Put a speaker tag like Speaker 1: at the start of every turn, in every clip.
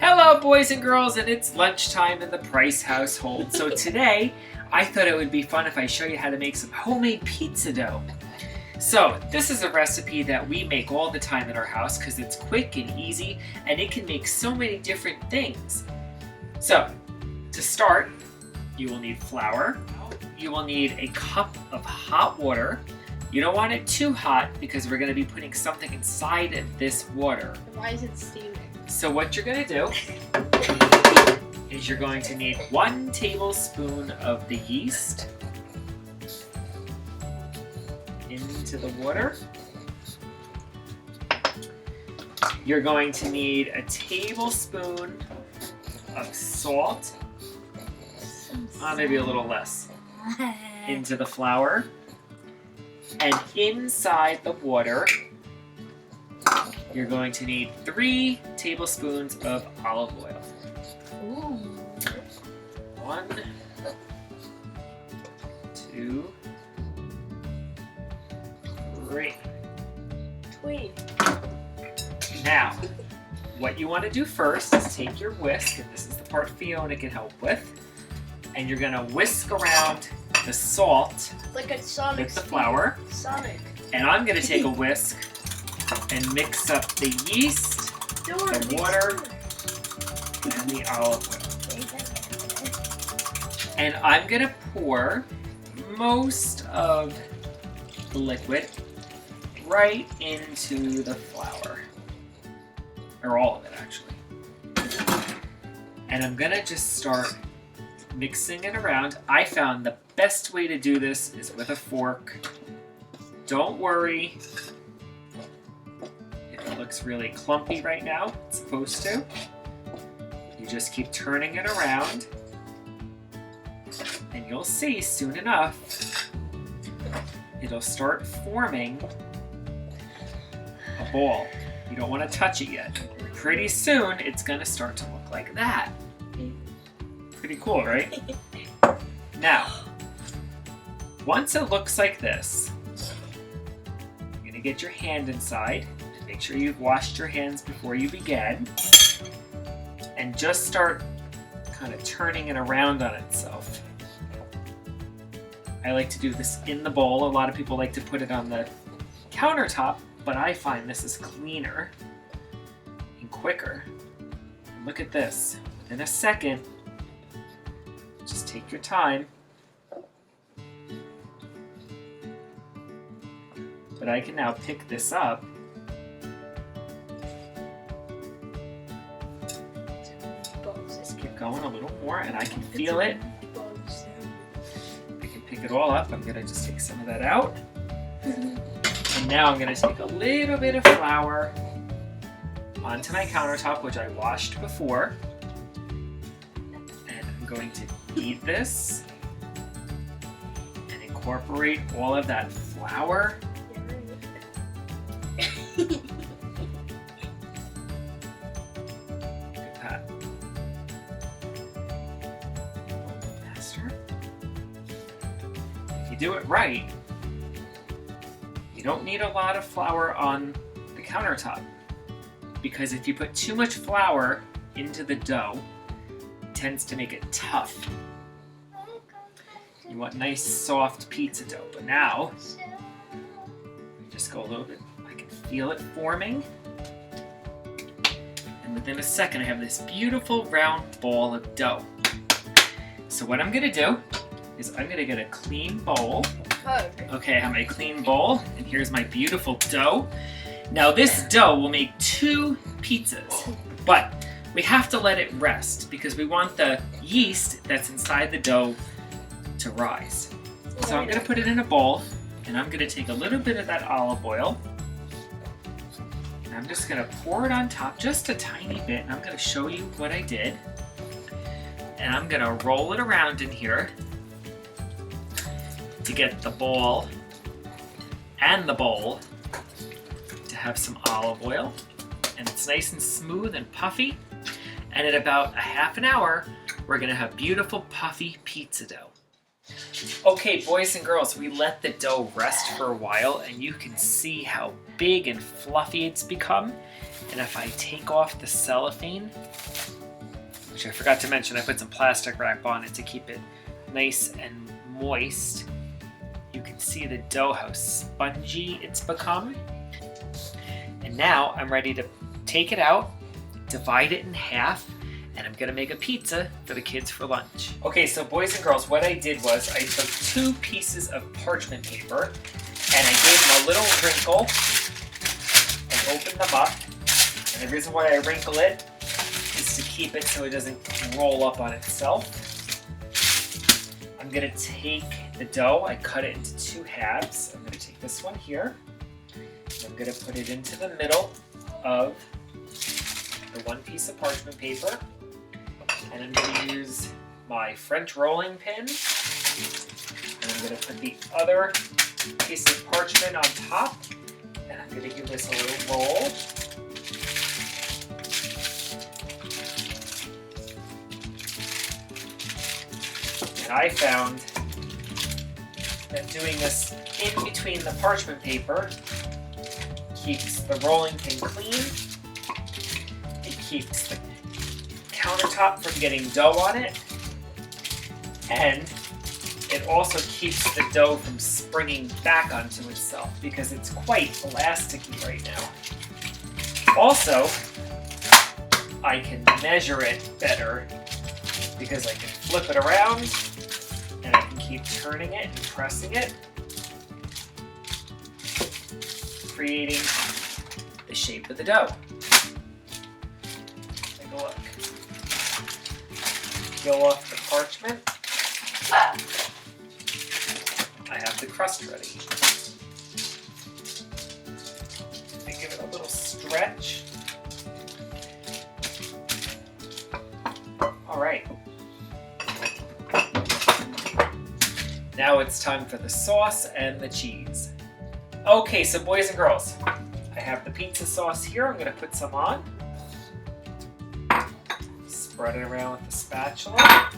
Speaker 1: Hello boys and girls, and it's lunchtime in the Price household. So today, I thought it would be fun if I show you how to make some homemade pizza dough. So this is a recipe that we make all the time in our house because it's quick and easy and it can make so many different things. So to start, you will need flour. You will need a cup of hot water. You don't want it too hot because we're going to be putting something inside of this water.
Speaker 2: Why is it steaming?
Speaker 1: So what you're going to do is you're going to need 1 tablespoon of the yeast into the water. You're going to need a tablespoon of salt, maybe a little less, into the flour. And inside the water, you're going to need 3 tablespoons of olive oil.
Speaker 2: Ooh.
Speaker 1: 1, 2, 3. Now, what you want to do first is take your whisk, and this is the part Fiona can help with, and you're going to whisk around the salt
Speaker 2: Like a Sonic
Speaker 1: with the flour.
Speaker 2: Sonic.
Speaker 1: And I'm going to take a whisk and mix up the yeast, the water, and the olive oil. And I'm going to pour most of the liquid right into the flour. Or all of it, actually. And I'm going to just start mixing it around. I found the best way to do this is with a fork. Don't worry if it looks really clumpy right now. It's supposed to. You just keep turning it around and you'll see soon enough it'll start forming a ball. You don't want to touch it yet. Pretty soon it's going to start to look like that. Pretty cool, right? Now, once it looks like this, you're going to get your hand inside. Make sure you've washed your hands before you begin. And just start kind of turning it around on itself. I like to do this in the bowl. A lot of people like to put it on the countertop, but I find this is cleaner and quicker. And look at this. Within a second, just take your time. But I can now pick this up. Just keep going a little more and I can feel it. I can pick it all up. I'm going to just take some of that out. And now I'm going to take a little bit of flour onto my countertop, which I washed before. And I'm going to knead this and incorporate all of that flour. Look at that. Faster. If you do it right, you don't need a lot of flour on the countertop, because if you put too much flour into the dough, it tends to make it tough. You want nice soft pizza dough, but now just go a little bit. I can feel it forming, and within a second I have this beautiful round ball of dough. So what I'm gonna do is I'm gonna get a clean bowl. Okay, I have my clean bowl, and here's my beautiful dough. Now this dough will make 2 pizzas, but we have to let it rest because we want the yeast that's inside the dough to rise. So I'm gonna put it in a bowl, and I'm gonna take a little bit of that olive oil, and I'm just gonna pour it on top just a tiny bit, and I'm gonna show you what I did. And I'm gonna roll it around in here to get the ball and the bowl to have some olive oil, and it's nice and smooth and puffy. And in about a half an hour, we're gonna have beautiful puffy pizza dough. Okay, boys and girls, we let the dough rest for a while, and you can see how big and fluffy it's become. And if I take off the cellophane, which I forgot to mention, I put some plastic wrap on it to keep it nice and moist. You can see the dough, how spongy it's become. And now I'm ready to take it out, divide it in half, and I'm gonna make a pizza for the kids for lunch. Okay, so boys and girls, what I did was I took 2 pieces of parchment paper and I gave them a little wrinkle and opened them up. And the reason why I wrinkle it is to keep it so it doesn't roll up on itself. I'm gonna take the dough, I cut it into 2 halves. I'm gonna take this one here. I'm gonna put it into the middle of the 1 piece of parchment paper. And I'm gonna use my French rolling pin. And I'm gonna put the other piece of parchment on top. And I'm gonna give this a little roll. And I found that doing this in between the parchment paper keeps the rolling pin clean. It keeps the countertop from getting dough on it. And it also keeps the dough from springing back onto itself because it's quite elasticy right now. Also, I can measure it better because I can flip it around and I can keep turning it and pressing it, creating the shape of the dough. Take a look. Peel off the parchment. I have the crust ready. I give it a little stretch. All right. Now it's time for the sauce and the cheese. Okay, so boys and girls, I have the pizza sauce here. I'm gonna put some on. Spread it around with the spatula.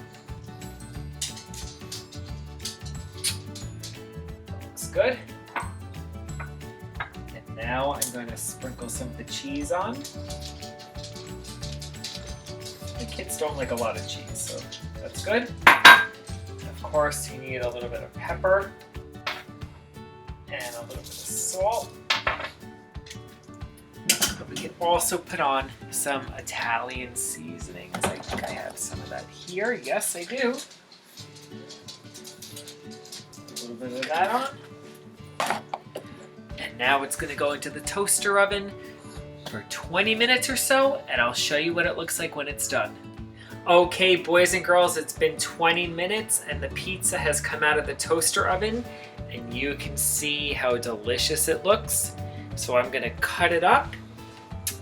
Speaker 1: Looks good. And now I'm going to sprinkle some of the cheese on. The kids don't like a lot of cheese, so that's good. Of course, you need a little bit of pepper and a little bit of salt. But we can also put on some Italian seasonings. I think I have some of that here. Yes, I do. A little bit of that on. And now it's going to go into the toaster oven for 20 minutes or so, and I'll show you what it looks like when it's done. Okay, boys and girls, it's been 20 minutes and the pizza has come out of the toaster oven, and you can see how delicious it looks. So I'm gonna cut it up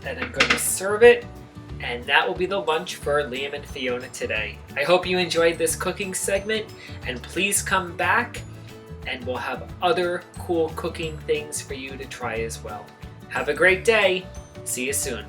Speaker 1: and I'm going to serve it, and that will be the lunch for Liam and Fiona today. I hope you enjoyed this cooking segment, and please come back and we'll have other cool cooking things for you to try as well. Have a great day. See you soon.